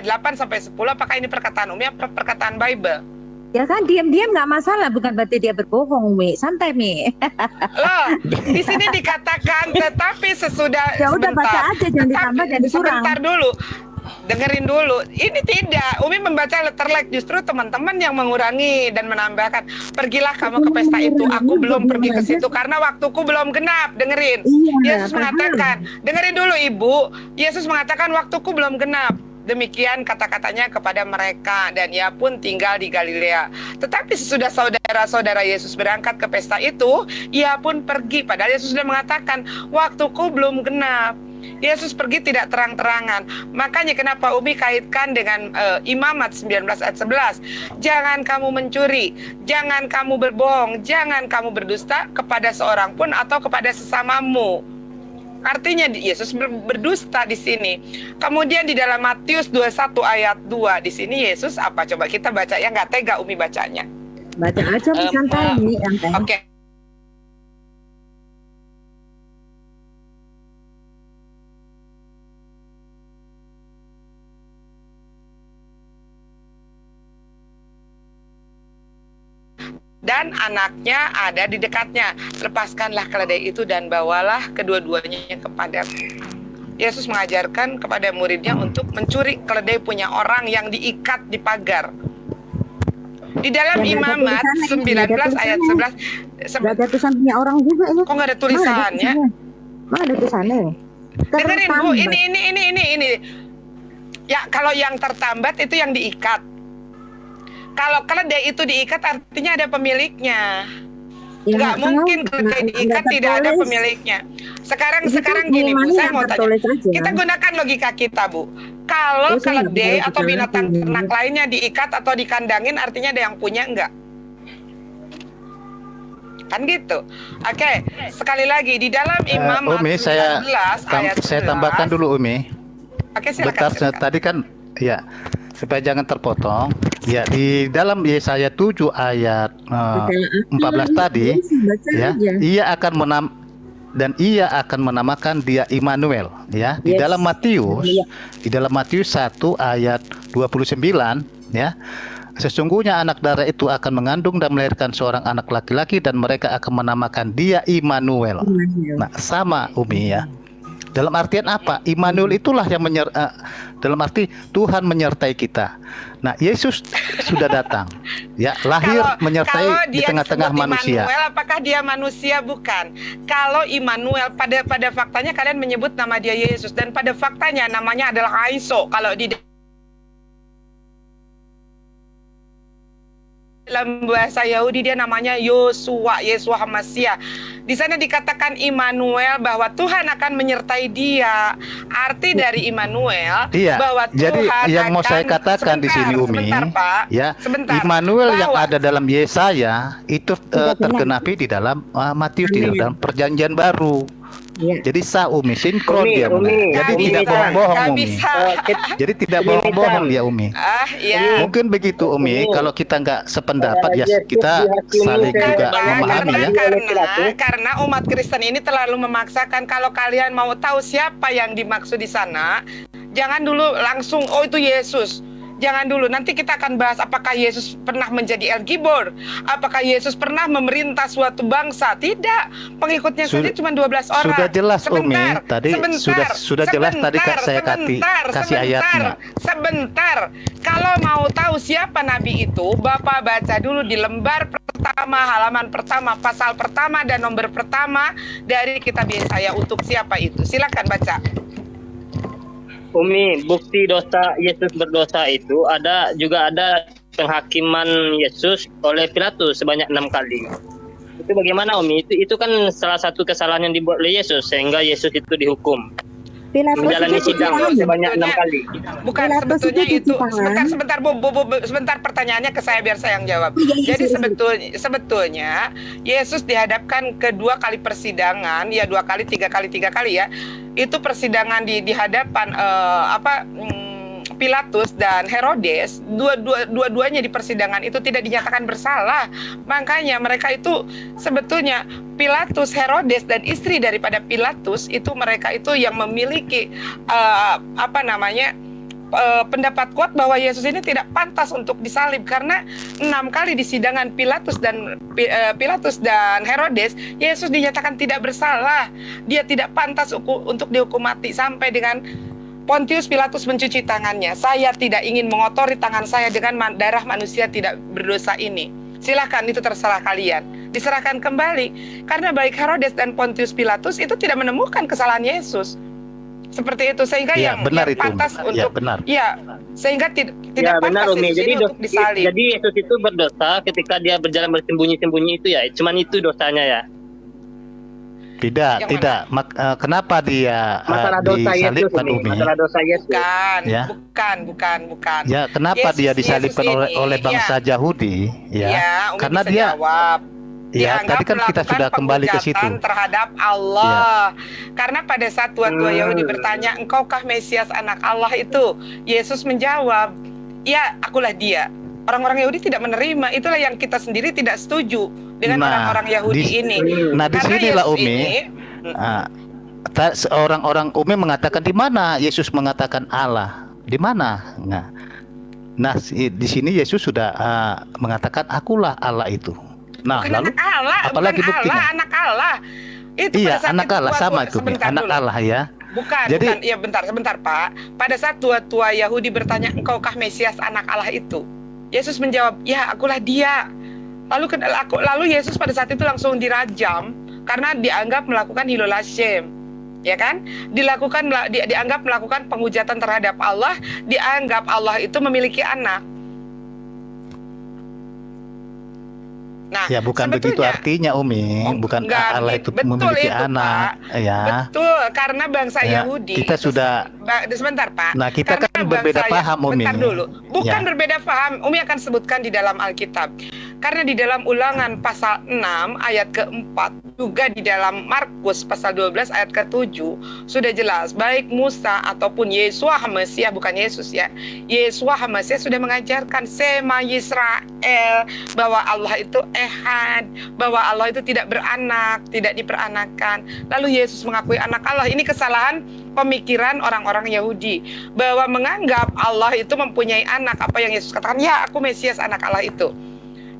8 sampai 10, apakah ini perkataan Umi apa perkataan Bible? Ya kan diam-diam nggak masalah, bukan berarti dia berbohong, Mi. Santai, Mi. Loh, di sini dikatakan tetapi sesudah Ya udah baca aja, jangan ditambah, jangan dikurang. Sebentar dulu. Dengerin dulu. Ini tidak. Umi membaca letterlek, justru teman-teman yang mengurangi dan menambahkan. Pergilah kamu ke pesta itu. Aku belum pergi ke situ karena waktuku belum genap. Dengerin. Iya, Yesus paham. mengatakan, dengerin dulu Ibu. Yesus mengatakan waktuku belum genap. Demikian kata-katanya kepada mereka, dan ia pun tinggal di Galilea. Tetapi sesudah saudara-saudara Yesus berangkat ke pesta itu, ia pun pergi. Padahal Yesus sudah mengatakan, waktuku belum genap. Yesus pergi tidak terang-terangan. Makanya kenapa Umi kaitkan dengan Imamat 19 ayat 11. Jangan kamu mencuri, jangan kamu berbohong, jangan kamu berdusta kepada seorang pun atau kepada sesamamu. Artinya Yesus berdusta di sini. Kemudian di dalam Matius 21 ayat 2, di sini Yesus apa? Coba kita baca, ya nggak tega Umi bacanya. Baca aja, Mi. Santai, Mi. Santai. Oke. Dan anaknya ada di dekatnya. Lepaskanlah keledai itu dan bawalah kedua-duanya kepadaku. Yesus mengajarkan kepada muridnya untuk mencuri keledai punya orang yang diikat di pagar. Di dalam Ya, nggak ada Imamat tulisannya, 19 ayat 11. Gak ada tulisan punya orang juga ini. Kok nggak ada tulisannya? Mana ada tulisannya? Dengerin Bu, Tertambat. ini. Ya, kalau yang tertambat itu yang diikat. Kalau keledai itu diikat artinya ada pemiliknya. Ya, Nggak tahu. mungkin keledai diikat Nggak tidak ada tertulis. pemiliknya. Sekarang Itu gini Bu, hubungannya saya mau tanya. tertulis aja. Kita gunakan logika kita Bu. Kalau Oh, saya nggak keledai bisa atau logika binatang lagi. ternak lainnya diikat atau dikandangin, artinya ada yang punya enggak? Kan gitu. Oke, sekali lagi di dalam Imamat Umi, 19 ayat 11. saya tambahkan dulu, Umi. Oke, silakan. Bentar, tadi kan ya supaya jangan terpotong. Ya, di dalam Yesaya 7 ayat 14 tadi Baca ya, aja. ia akan menamakan dia Immanuel ya. Di Yes. dalam Matius Iya. di dalam Matius 1 ayat 29 ya. Sesungguhnya anak darah itu akan mengandung dan melahirkan seorang anak laki-laki dan mereka akan menamakan dia Immanuel. Nah, sama Umi ya. Dalam artian apa? Immanuel itulah yang dalam arti Tuhan menyertai kita. Nah, Yesus sudah datang, ya, lahir Kalau menyertai di dia tengah-tengah disebut manusia. Immanuel, apakah dia manusia? Bukan. Kalau Immanuel, pada faktanya kalian menyebut nama dia Yesus, dan pada faktanya namanya adalah Aiso. Kalau di dalam bahasa Yahudi dia namanya Yosua, Yesua Hamasya. Di sana dikatakan Immanuel, bahwa Tuhan akan menyertai dia. Arti dari Immanuel Iya. bahwa Jadi Tuhan yang mau akan, saya katakan di sini Umi, sebentar, Pak. ya, Sebentar. Immanuel yang Bahwa- ada dalam Yesaya itu tergenapi di dalam Matius di dalam Perjanjian Baru. Iya. Jadi Umi sinkron dia, Umi. Jadi Nggak tidak bisa, bohong-bohong, nggak Umi. bisa. Jadi tidak bohong-bohong dia, Umi. Ya. Mungkin begitu Umi, kalau kita nggak sependapat ya kita saling juga memahami ya. Karena umat Kristen ini terlalu memaksakan. Kalau kalian mau tahu siapa yang dimaksud di sana, jangan dulu langsung oh itu Yesus. Jangan dulu, nanti kita akan bahas apakah Yesus pernah menjadi El Gibor, apakah Yesus pernah memerintah suatu bangsa. Tidak, pengikutnya saja cuma 12 orang. Sudah jelas Umi, tadi sebentar, sudah jelas tadi saya kasih ayatnya. Sebentar, kalau mau tahu siapa Nabi itu, Bapak baca dulu di lembar pertama, halaman pertama, pasal pertama dan nomor pertama dari kitab Yesaya untuk siapa itu. Silakan baca. Umi, bukti dosa Yesus berdosa itu juga ada penghakiman Yesus oleh Pilatus sebanyak 6 kali. Itu bagaimana Umi? Itu kan salah satu kesalahan yang dibuat oleh Yesus sehingga Yesus itu dihukum. Pilatus menjalani itu sidang cuci tangan. sebanyak 6 kali. Bukan Pilatus sebetulnya itu cuci itu. tangan. Sebentar Bu, sebentar pertanyaannya ke saya biar saya yang jawab. Oh, iya, iya, Jadi sorry. sebetulnya Yesus dihadapkan ke 2 kali persidangan, ya 2 kali, 3 kali ya. Itu persidangan di hadapan Pilatus dan Herodes, dua-duanya di persidangan itu tidak dinyatakan bersalah. Makanya mereka itu sebetulnya Pilatus, Herodes dan istri daripada Pilatus itu mereka itu yang memiliki pendapat kuat bahwa Yesus ini tidak pantas untuk disalib karena 6 kali di sidangan Pilatus dan Herodes, Yesus dinyatakan tidak bersalah. Dia tidak pantas untuk dihukum mati sampai dengan Pontius Pilatus mencuci tangannya. Saya tidak ingin mengotori tangan saya dengan darah manusia tidak berdosa ini. Silakan, itu terserah kalian. Diserahkan kembali. Karena baik Herodes dan Pontius Pilatus itu tidak menemukan kesalahan Yesus. Seperti itu, sehingga Ya, yang benar itu. pantas Ya, untuk benar. sehingga tidak Ya benar pantas Umi. Yesus Jadi ini untuk disalib. jadi Yesus itu berdosa ketika dia berjalan bersembunyi-sembunyi itu ya. Cuman itu dosanya ya. Tidak, Yang tidak. Kenapa dia Masalah dosa Yesus disalibkan, Umi. Umi? Masalah dosa Yesus. Bukan, Ya. bukan. Ya, kenapa dia disalibkan oleh bangsa Yahudi? Ya, Umi karena bisa dia jawab. ya, Dianggap tadi kan kita melakukan sudah kembali ke situ. penghujatan terhadap Allah. Karena pada saat tua-tua Yahudi bertanya, "Engkaukah Mesias anak Allah itu?" Yesus menjawab, "Ya, akulah dia." Orang-orang Yahudi tidak menerima. Itulah yang kita sendiri tidak setuju dengan orang-orang Yahudi ini. Nah, di Karena sinilah Yesus Umi. ini, Orang-orang Umi mengatakan di mana Yesus mengatakan Allah? Di mana? Nah, di sini Yesus sudah mengatakan akulah Allah itu. Nah, bukan lalu anak Allah, apalagi bukan buktinya? Allah, anak Allah. Itu Iya, pada saat anak itu Allah sama itu, Umi. sebentar Anak dulu. Allah ya. Jadi- Bukan. Ya sebentar Pak. Pada saat tua-tua Yahudi bertanya, "Engkaukah Mesias anak Allah itu?" Yesus menjawab, "Ya, akulah dia." Lalu Yesus pada saat itu langsung dirajam karena dianggap melakukan hilul Hashem. Ya kan? Dianggap melakukan penghujatan terhadap Allah, dianggap Allah itu memiliki anak. Nah, Ya, bukan begitu sebetulnya- artinya, Umi. Bukan enggak, Allah itu betul memiliki itu, anak. Pak. Ya. Betul, karena bangsa Ya, Yahudi kita sudah- sebentar Pak. Nah, kita Karena kan berbeda bangsa- paham, Umi. Bentar dulu. Bukan Ya. berbeda paham. Umi akan sebutkan di dalam Alkitab. Karena di dalam Ulangan pasal 6 ayat ke-4, juga di dalam Markus pasal 12 ayat ke-7 sudah jelas baik Musa ataupun Yesua HaMasiah, bukan Yesus ya. Yesua HaMasiah sudah mengajarkan Sema Yisrael bahwa Allah itu ehad, bahwa Allah itu tidak beranak, tidak diperanakan. Lalu Yesus mengakui anak Allah. Ini kesalahan pemikiran orang-orang Yahudi bahwa menganggap Allah itu mempunyai anak. Apa yang Yesus katakan, "Ya, aku Mesias anak Allah itu."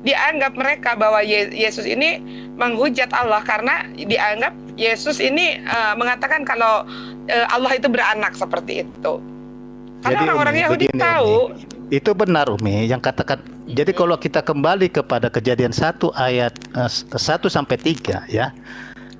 Dianggap mereka bahwa Yesus ini menghujat Allah karena dianggap Yesus ini mengatakan kalau Allah itu beranak seperti itu. Karena Jadi, orang-orang Umi, Yahudi begini, tahu. Umi. Itu benar, Umi, yang katakan. Jadi kalau kita kembali kepada Kejadian 1 ayat 1 sampai 3 ya.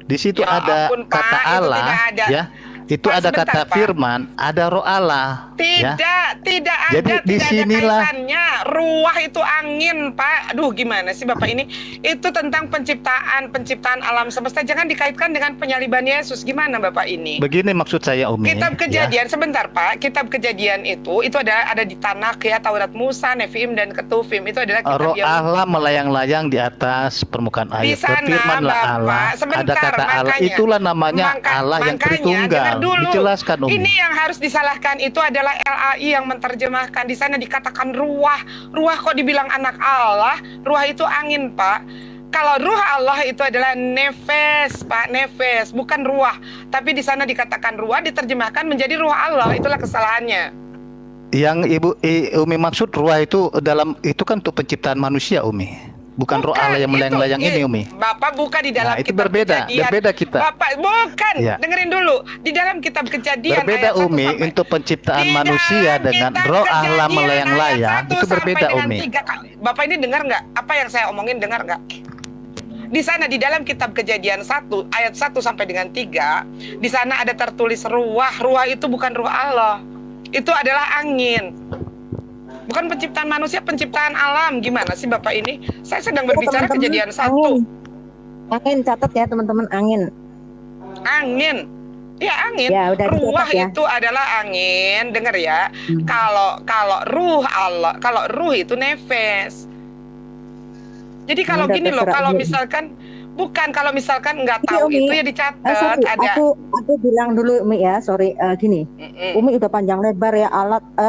Di situ Ya ada ampun, Pak, kata itu Allah tidak ada. ya. Itu Pak, ada sebentar, kata Pak. firman, ada roh Allah ya. Tidak ada, Jadi di tidak sinilah- ada kaitannya. Ruah itu angin, Pak. Aduh, gimana sih Bapak ini? Itu tentang penciptaan alam semesta. Jangan dikaitkan dengan penyaliban Yesus. Gimana Bapak ini? Begini maksud saya, Umi. Kitab ya. Kejadian, sebentar Pak. Kitab Kejadian itu ada di Tanakh ya, Taurat Musa, Nefiim dan Ketuvim. Itu adalah kitab Roh yang Allah melayang-layang di atas permukaan di air. sana, Berfirmanlah Bapak. Allah. Sebentar, Ada kata Allah. makanya. Itulah namanya Allah yang Makanya, Tritunggal. dengar dulu. Dijelaskan, Umi. Ini yang harus disalahkan itu adalah LAI yang menerjemahkan. Di sana dikatakan ruah. Ruah kok dibilang anak Allah? Ruah itu angin, Pak. Kalau ruh Allah itu adalah nefes, Pak, nefes, bukan ruah. Tapi di sana dikatakan ruah, diterjemahkan menjadi ruh Allah. Itulah kesalahannya. Yang Umi maksud ruah itu itu kan untuk penciptaan manusia, Umi. Bukan roh Allah yang melayang-layang ini, Umi. Bapak buka di dalam Nah, itu kitab berbeda, Kejadian. berbeda kita. Bapak, bukan. Ya. Dengerin dulu. Di dalam kitab Kejadian Berbeda, ayat 1 Umi, sampai- untuk penciptaan Di manusia dalam dengan kitab roh Allah Kejadian melayang-layang. ayat 1 Itu berbeda, sampai dengan Umi. 3 kali. Bapak ini dengar nggak? Apa yang saya omongin dengar nggak? Di sana di dalam kitab Kejadian 1 ayat 1 sampai dengan 3, di sana ada tertulis ruah. Ruah itu bukan ruh Allah. Itu adalah angin. Bukan penciptaan manusia, penciptaan alam. Gimana sih Bapak ini? Saya sedang berbicara Teman-teman, Kejadian 1. Angin catat ya teman-teman, angin. Angin. Ya angin, Ya, udah ruah dicatat ya. itu adalah angin. Dengar ya. Hmm. Kalau ruh Allah, kalau ruh itu nefes. Jadi kalau Udah gini loh, terserah kalau Umi. misalkan nggak Ini tahu Umi, itu ya dicatat sorry, ada. aku bilang dulu Umi ya, sorry, gini. Mm-mm. Umi udah panjang lebar ya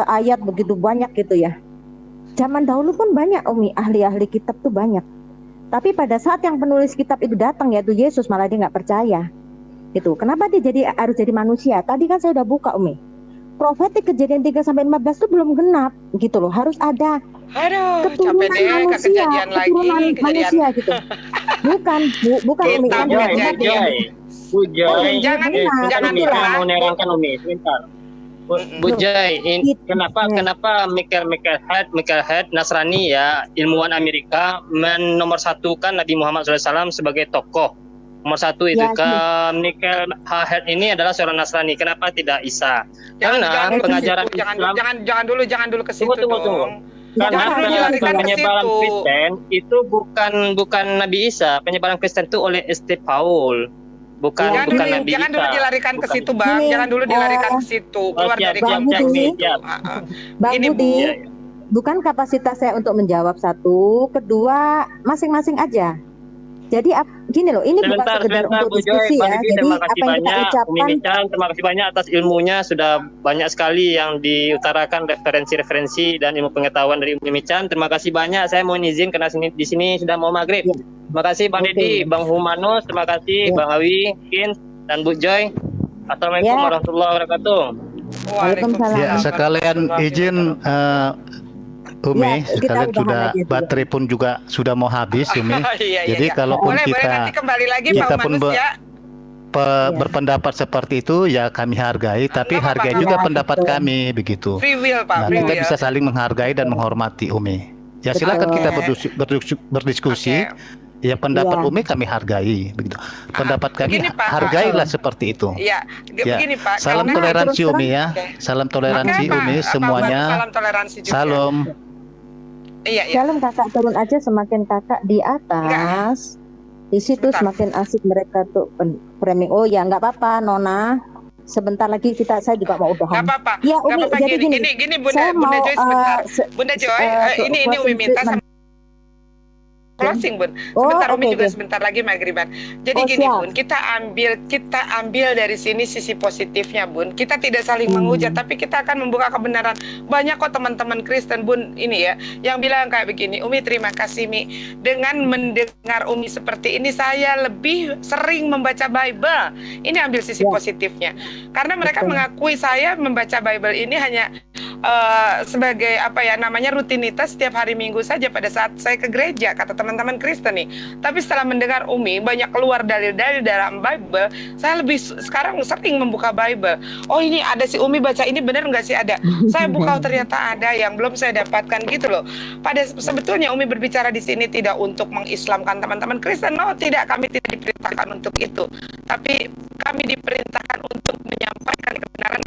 ayat begitu banyak gitu ya. Zaman dahulu pun banyak Umi, ahli-ahli kitab tuh banyak. Tapi pada saat yang penulis kitab itu datang yaitu Yesus, malah dia nggak percaya. Gitu. Kenapa dia harus jadi manusia? Tadi kan saya udah buka Umi. Profetik Kejadian 3-15 itu belum genap gitu loh. Harus ada Aduh, keturunan capek deh ke manusia, kejadian lagi, keturunan kejadian. manusia gitu. Bukan Umi Kita kan Bu benar. Joy, Bu Joy, jangan sebentar, Umi, lupa. saya mau nerangkan Umi, sebentar. Bu Joy, kenapa Michael Head Nasrani ya, ilmuwan Amerika menomorsatukan Nabi Muhammad SAW sebagai tokoh nomor satu itu Ya, Michael Head ini adalah seorang Nasrani. Kenapa tidak Isa? Jangan Karena ke pengajaran situ, Islam jangan dulu ke situ Tunggu. dong. Karena Jangan dilarikan ke penyebaran situ. Kristen itu bukan Nabi Isa. Penyebaran Kristen itu oleh St. Paul, bukan Jangan Nabi dulu Isa. dilarikan ke Bukan. situ, Bang. Gini, Jangan dulu dilarikan ke situ. Keluar siap, dari siap, konteks Budi. itu. siap. Bang Ini, Bu. Budi, Iya. bukan kapasitas saya untuk menjawab satu, kedua masing-masing aja. Jadi gini loh, ini bukan sekedar untuk Bu Joy, diskusi Pak ya. Didi, Jadi terima apa kasih yang kita banyak. Umi ucapkan, Mican, terima kasih banyak atas ilmunya. Sudah banyak sekali yang diutarakan referensi-referensi dan ilmu pengetahuan dari Umi Mican. Terima kasih banyak. Saya mau izin karena di sini sudah mau maghrib. Ya. Terima kasih Bang Oke. Didi, Bang Humanus, terima kasih Ya. Bang Awi, Kin, dan Bu Joy. Assalamualaikum Ya. warahmatullahi wabarakatuh. Waalaikumsalam. Ya, sekalian izin Umi, Ya, kita sekalian udahan sudah aja dulu. baterai pun juga sudah mau habis Umi. Iya, Jadi iya. kalaupun Boleh kita nanti kembali lagi kita Pak pun Manus ya. berpendapat seperti itu ya kami hargai, tapi Nggak apa-apa, hargai nggak juga apa-apa. pendapat Betul. kami begitu. Free will, Pak. Nah, Free kita will. bisa saling menghargai dan menghormati Umi. Ya silakan Betul. kita berdiskusi. Oke. Ya pendapat Iya. Umi kami hargai begitu. Pendapat kami begini, Pak. hargailah seperti itu. Iya, Ya. begini Pak. Salam karena- toleransi terus Umi ya. Oke. Salam toleransi Oke, Umi Pak. semuanya. Salam toleransi juga. Salam. Iya, iya. Shalom kakak, turun aja semakin kakak di atas. Di situ Sebentar. semakin asik mereka tuh framing. Oh ya nggak apa-apa Nona. Sebentar lagi saya juga mau Nggak udahan. apa-apa. Ya Nggak Umi, apa-apa jadi gini Bunda saya Bunda mau Joy sebentar. se- Bunda Joy, ini Umi closing minta sama statement. closing Bun. Oh, Sebentar Umi oke, juga oke. sebentar lagi maghriban. Jadi Oh, gini siap. Bun, kita ambil dari sini sisi positifnya Bun. Kita tidak saling menghujat, tapi kita akan membuka kebenaran. Banyak kok teman-teman Kristen Bun ini ya yang bilang kayak begini, Umi terima kasih Mi. Dengan mendengar Umi seperti ini saya lebih sering membaca Bible. Ini ambil sisi Ya. positifnya. Karena mereka Betul. mengakui saya membaca Bible ini hanya sebagai apa ya namanya rutinitas setiap hari Minggu saja pada saat saya ke gereja, kata teman-teman Kristen nih. Tapi setelah mendengar Umi banyak keluar dalil-dalil dalam Bible, saya lebih sekarang sering membuka Bible. Oh ini ada si Umi baca ini benar nggak sih ada? Saya buka, oh, ternyata ada yang belum saya dapatkan gitu loh. Pada sebetulnya Umi berbicara di sini tidak untuk mengislamkan teman-teman Kristen, no, tidak, kami tidak diperintahkan untuk itu. Tapi kami diperintahkan untuk menyampaikan kebenaran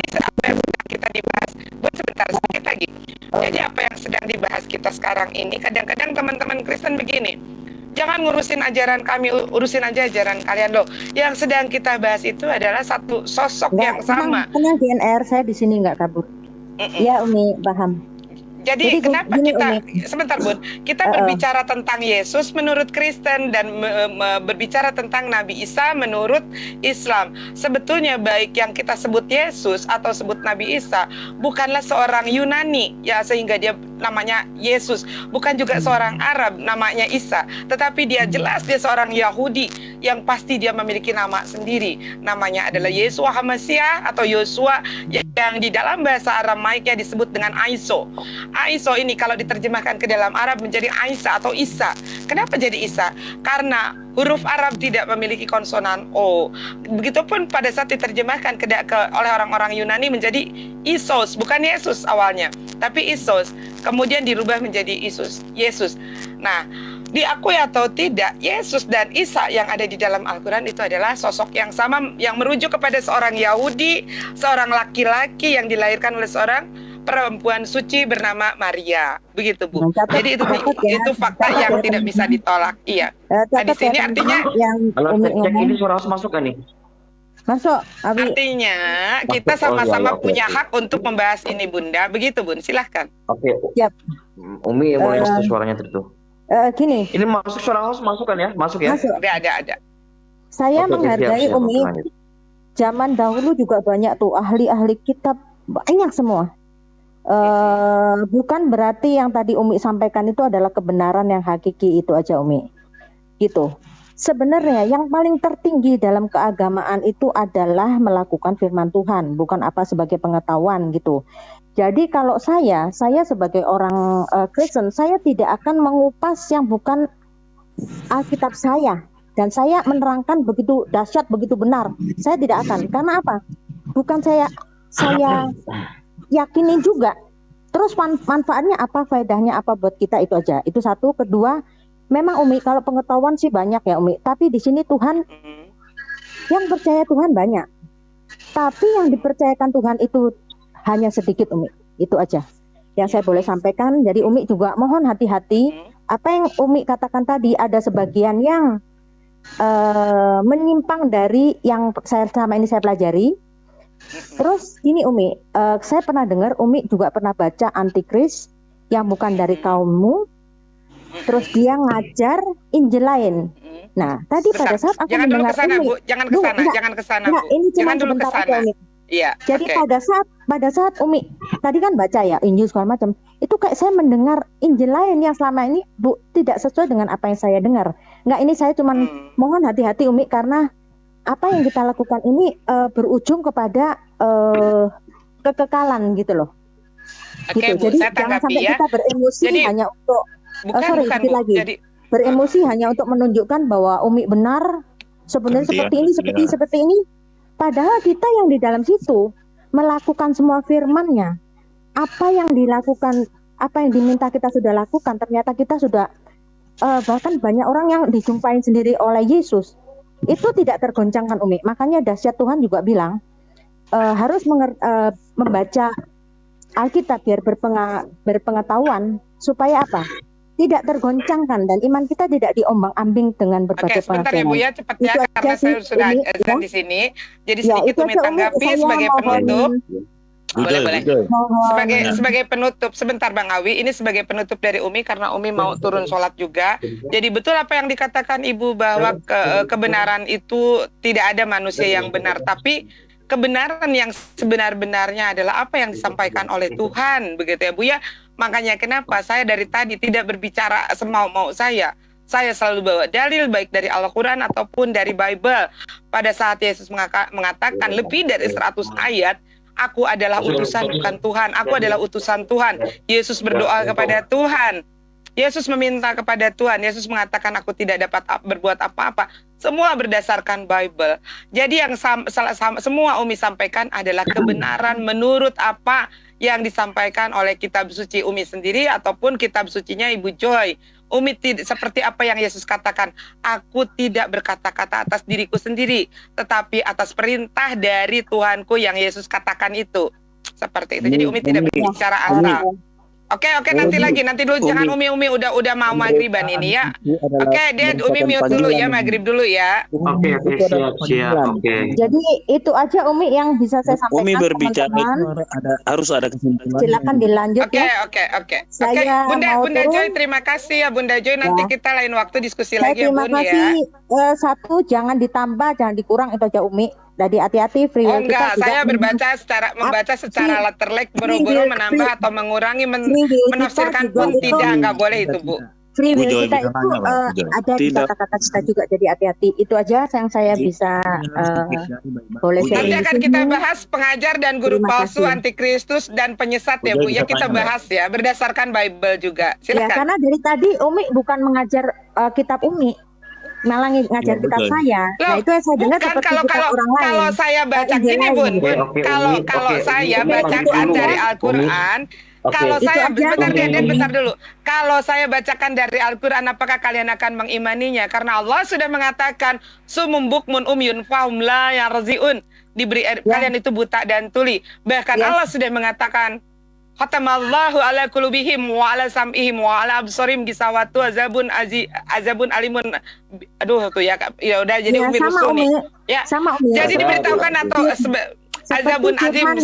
apa yang kita dibahas. Buat sebentar sedikit lagi. Jadi apa yang sedang dibahas kita sekarang ini, kadang-kadang teman-teman Kristen begini, jangan ngurusin ajaran kami, urusin aja ajaran kalian loh. Yang sedang kita bahas itu adalah satu sosok yang sama. Tenang DNR, saya di sini nggak kabur. Ya Umi, paham. Jadi kenapa gini, kita Umi. sebentar Bun, kita berbicara tentang Yesus menurut Kristen dan berbicara tentang Nabi Isa menurut Islam. Sebetulnya baik yang kita sebut Yesus atau sebut Nabi Isa bukanlah seorang Yunani ya sehingga dia namanya Yesus, bukan juga seorang Arab namanya Isa, tetapi dia jelas dia seorang Yahudi yang pasti dia memiliki nama sendiri. Namanya adalah Yeshua HaMashiach atau Yosua yang di dalam bahasa Aramaiknya disebut dengan Aiso. Aiso ini kalau diterjemahkan ke dalam Arab menjadi Aisa atau Isa. Kenapa jadi Isa? Karena huruf Arab tidak memiliki konsonan O. Begitupun pada saat diterjemahkan oleh orang-orang Yunani menjadi Isos, bukan Yesus awalnya, tapi Isos. Kemudian dirubah menjadi Yesus. Nah, diakui atau tidak, Yesus dan Isa yang ada di dalam Al-Quran itu adalah sosok yang sama, yang merujuk kepada seorang Yahudi, seorang laki-laki yang dilahirkan oleh seorang perempuan suci bernama Maria. Begitu, Bu. Nah, catat- Jadi catat ya. itu fakta Catat yang ya, tidak bisa teman-teman. ditolak. Iya. Nah, di Catat ya, sini teman-teman, artinya yang Halo, Umi cek ngomong. ini suara host masuk kan nih? Masuk, Abi. artinya kita Masuk. Oh, sama-sama iya, oke, punya oke. hak untuk membahas ini, Bunda. Begitu, Bun. Silahkan. Oke. Siap. Umi boleh tuh suaranya tuh. Gini, Ini masuk suara host masuk kan ya? Masuk ya? masuk. Ada. Saya Oke, menghargai siap, Umi. oke, lanjut. Zaman dahulu juga banyak tuh ahli-ahli kitab, banyak semua. Bukan berarti yang tadi Umi sampaikan itu adalah kebenaran yang hakiki, itu aja Umi. Gitu. Sebenarnya yang paling tertinggi dalam keagamaan itu adalah melakukan firman Tuhan, bukan apa sebagai pengetahuan gitu. Jadi kalau saya sebagai orang Kristen, saya tidak akan mengupas yang bukan Alkitab saya. Dan saya menerangkan begitu dahsyat, begitu benar. Saya tidak akan. Karena apa? Bukan saya yakinin juga. Terus manfaatnya apa, faedahnya apa buat kita, itu aja. Itu satu. Kedua, memang Umi kalau pengetahuan sih banyak ya Umi. Tapi di sini Tuhan, yang percaya Tuhan banyak. Tapi yang dipercayakan Tuhan itu hanya sedikit Umi. Itu aja yang saya boleh sampaikan. Jadi Umi juga mohon hati-hati. Apa yang Umi katakan tadi, ada sebagian yang menyimpang dari yang selama ini saya pelajari. Terus gini Umi, saya pernah dengar, Umi juga pernah baca Antikris yang bukan dari kaummu. Terus dia ngajar Injil lain. Nah, tadi pada saat aku Jangan dulu mendengar ke sana, Umi, Bu. Jangan ke sana, jangan ke sana, Bu. ini cuma Jangan dulu ke sebentar aja, sana. Umi. Iya. Jadi oke. pada saat Umi tadi kan baca ya Injil segala macam, itu kayak saya mendengar Injil lain yang selama ini Bu tidak sesuai dengan apa yang saya dengar. Enggak, ini saya cuman mohon hati-hati Umi, karena apa yang kita lakukan ini berujung kepada kekekalan gitu loh. Oke, Gitu. Bu, Jadi saya jangan tanggapi sampai ya. kita beremosi Jadi, hanya untuk Bukan, dikit Bu. lagi. Jadi, Beremosi hanya untuk menunjukkan bahwa Umi benar, sebenarnya seperti ini. Padahal kita yang di dalam situ melakukan semua firman-Nya. Apa yang dilakukan, apa yang diminta kita sudah lakukan, ternyata kita sudah bahkan banyak orang yang dijumpain sendiri oleh Yesus. Itu tidak tergoncangkan Umi. Makanya dahsyat Tuhan juga bilang harus membaca Alkitab biar berpengetahuan, supaya apa? Tidak tergoncangkan dan iman kita tidak diombang-ambing dengan Oke, berbagai sebentar ya Bu ya, cepat ya, Itu karena aja saya sih, sudah Umi, azan ya. di sini. Jadi Ya, sedikit itu Umi aja, Umi. tanggapi Saya sebagai mohon- penutup. Bujoy, Boleh. Bujoy. Sebagai penutup, sebentar Bang Awi, ini sebagai penutup dari Umi karena Umi mau turun sholat juga. Jadi betul apa yang dikatakan Ibu bahwa kebenaran itu tidak ada manusia yang benar, tapi kebenaran yang sebenar-benarnya adalah apa yang disampaikan oleh Tuhan, begitu ya Bu ya. Makanya kenapa saya dari tadi tidak berbicara semau-mau saya. Saya selalu bawa dalil baik dari Al-Quran ataupun dari Bible. Pada saat Yesus mengatakan lebih dari 100 ayat, aku adalah utusan bukan Tuhan, aku adalah utusan Tuhan. Yesus berdoa kepada Tuhan. Yesus meminta kepada Tuhan. Yesus mengatakan aku tidak dapat berbuat apa-apa. Semua berdasarkan Bible. Jadi yang semua Umi sampaikan adalah kebenaran menurut apa yang disampaikan oleh kitab suci Umi sendiri ataupun kitab sucinya Ibu Joy. Umi tidak seperti apa yang Yesus katakan, aku tidak berkata-kata atas diriku sendiri, tetapi atas perintah dari Tuhanku yang Yesus katakan itu. Seperti itu. Jadi Umi tidak berbicara asal. Oke, nanti dulu jangan Umi udah mau maghriban ini ya. Oke, Umi mute dulu ya, maghrib dulu ya. Oke, siap. Oke. Jadi itu aja Umi yang bisa saya sampaikan. Umi berbicara teman-teman. harus ada kesimpulan. Silakan dilanjut Oke. ya. Oke, Saya Bunda mau Joy, turun. terima kasih ya Bunda Joy. Nanti kita lain waktu diskusi Saya lagi ya terima Bun ya. kasih. Satu, jangan ditambah, jangan dikurang, itu aja Umi. Jadi hati-hati free Oh will enggak, kita saya tidak membaca secara letterlek, boro-boro menambah atau mengurangi, free will kita menafsirkan juga pun itu tidak, enggak boleh itu Bu. free will Bujoy, kita bisa itu tanya, Pak, Bujoy. ada di Tidak. kata-kata kita juga, jadi hati-hati. Itu aja yang saya bisa boleh Bujoy. sharing Nanti di akan sini. kita bahas pengajar dan guru Terima palsu, kasih. antikristus dan penyesat ya Bu Bujoy ya, bisa kita tanya, bahas ya berdasarkan Bible juga. Ya, Silakan. karena dari tadi Umi bukan mengajar kitab Umi, malah ngajar Ya, kitab betul. saya. Nah, Loh, itu yang saya dengar bukan seperti kalau kitab orang lain. kalau saya baca Injil gini lain. Bun, Oke, kalau Umi, kalau oke, saya Umi, bacakan Umi, dari Umi. Al-Qur'an, Oke. kalau Itu saya aja, bentar Umi. Den, bentar dulu. Kalau saya bacakan dari Al-Qur'an, apakah kalian akan mengimaninya? Karena Allah sudah mengatakan sumum bukmun umyun fahum la yarziun. Diberi kalian itu buta dan tuli. Bahkan Ya. Allah sudah mengatakan khatamallahu ala qulubihim wa ala sam'ihim wa ala absarihim gisawatu azabun alimun. Aduh tuh ya udah jadi Ya, Umi sama rusuh Umi. nih. Ya. Sama Umi. Jadi diberitahukan atau azabun azim firman-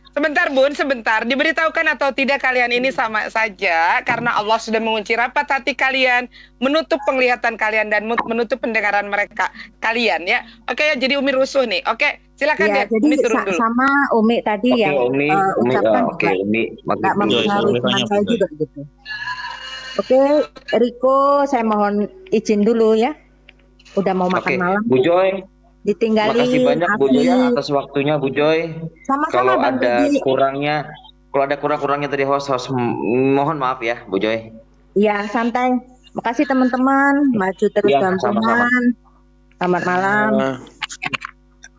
sebentar Bun, sebentar. Diberitahukan atau tidak kalian ini sama saja karena Allah sudah mengunci rapat hati kalian, menutup penglihatan kalian dan menutup pendengaran mereka kalian ya. Oke ya, jadi Umi rusuh nih. Oke, silakan Ya, ya. jadi Umi turun dulu. sama Umi tadi Oke, yang Umi, ucapkan oke, Umi. nggak Maghrib dulu. mempengaruhi Umi teman tanya, saya Bunda. juga gitu. Oke, Riko, saya mohon izin dulu ya. Udah mau makan Oke, malam. Bu Joy, Ditinggalin. makasih banyak Bu Joy ya Afif. atas waktunya Bu Joy. Sama-sama Kalau Bang ada Rudi. kurangnya, kurangnya dari host mohon maaf ya Bu Joy. Iya, santai. Makasih teman-teman. Maju terus Iya, dalam sama-sama. Tuhan. Selamat malam.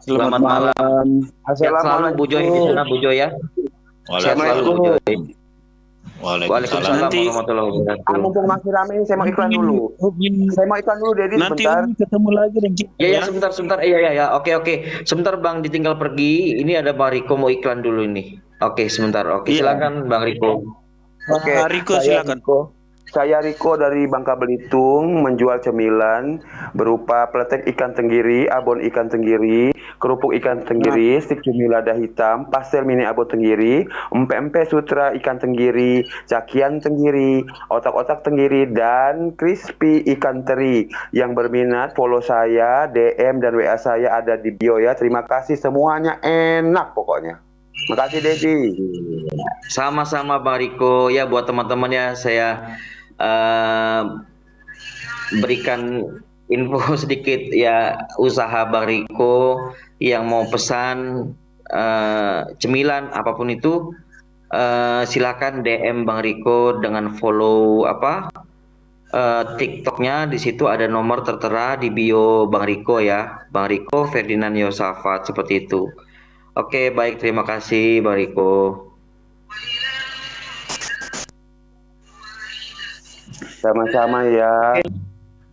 Selamat malam. Sehat selalu Bu Joy di sana Bu Joy ya. Sehat selalu Bu Joy. Waalaikumsalam Nanti warahmatullahi wabarakatuh. Mumpung masih rame ini saya mau iklan dulu. Saya mau iklan dulu Dedi nanti sebentar. Umi ketemu lagi dan kita Ya, sebentar. Iya. Oke. Sebentar Bang, ditinggal pergi. Ini ada Bang Riko mau iklan dulu ini. Oke, sebentar. Oke, Iya. silakan Bang Riko. Oke, Riko silakan. Saya Riko dari Bangka Belitung menjual cemilan berupa peletek ikan tenggiri, abon ikan tenggiri, kerupuk ikan tenggiri, stik cumi lada hitam, pastel mini abon tenggiri, empe-empe sutra ikan tenggiri, cakian tenggiri, otak-otak tenggiri, dan crispy ikan teri. Yang berminat follow saya, DM dan WA saya ada di bio ya. Terima kasih, semuanya enak pokoknya. Makasih Dedi. Sama-sama Bang Riko. Ya, buat teman-teman ya, saya berikan info sedikit ya, usaha Bang Riko yang mau pesan cemilan apapun itu, silakan DM Bang Riko dengan follow TikToknya. Di situ ada nomor tertera di bio Bang Riko ya, Bang Riko Ferdinand Yosafat, seperti itu. Oke, baik, terima kasih Bang Riko. Sama-sama ya.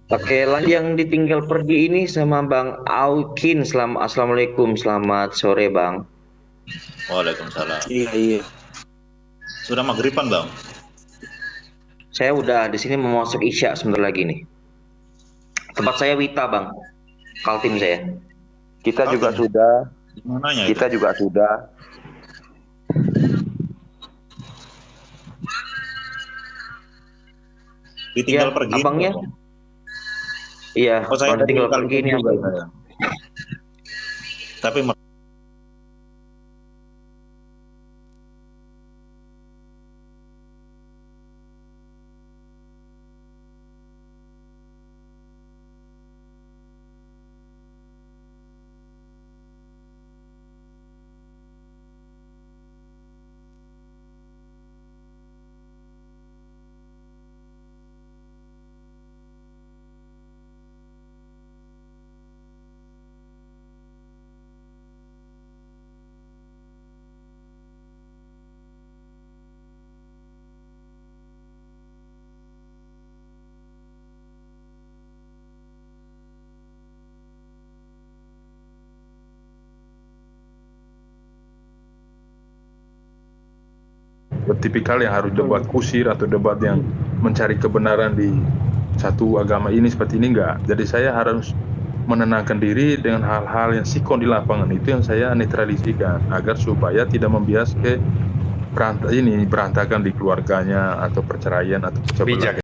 Oke, lanjut yang ditinggal pergi ini sama Bang Aukin. Assalamualaikum, selamat sore Bang. Waalaikumsalam. Iya. Sudah maghriban Bang? Saya udah di sini mau masuk Isya sebentar lagi nih. Tempat saya Wita Bang, Kaltim saya. Kita Kaltim. juga sudah. Mananya itu? Kita juga sudah. Ditinggal Ya, pergi. abangnya? Iya, Oh, saya kalau tinggal dari pergi ini juga abang. saya. Tapi tipikal yang harus debat kusir atau debat yang mencari kebenaran di satu agama ini seperti ini enggak. Jadi saya harus menenangkan diri dengan hal-hal yang sikon di lapangan, itu yang saya netralisikan agar supaya tidak membias ke berantakan di keluarganya atau perceraian atau pecah belah.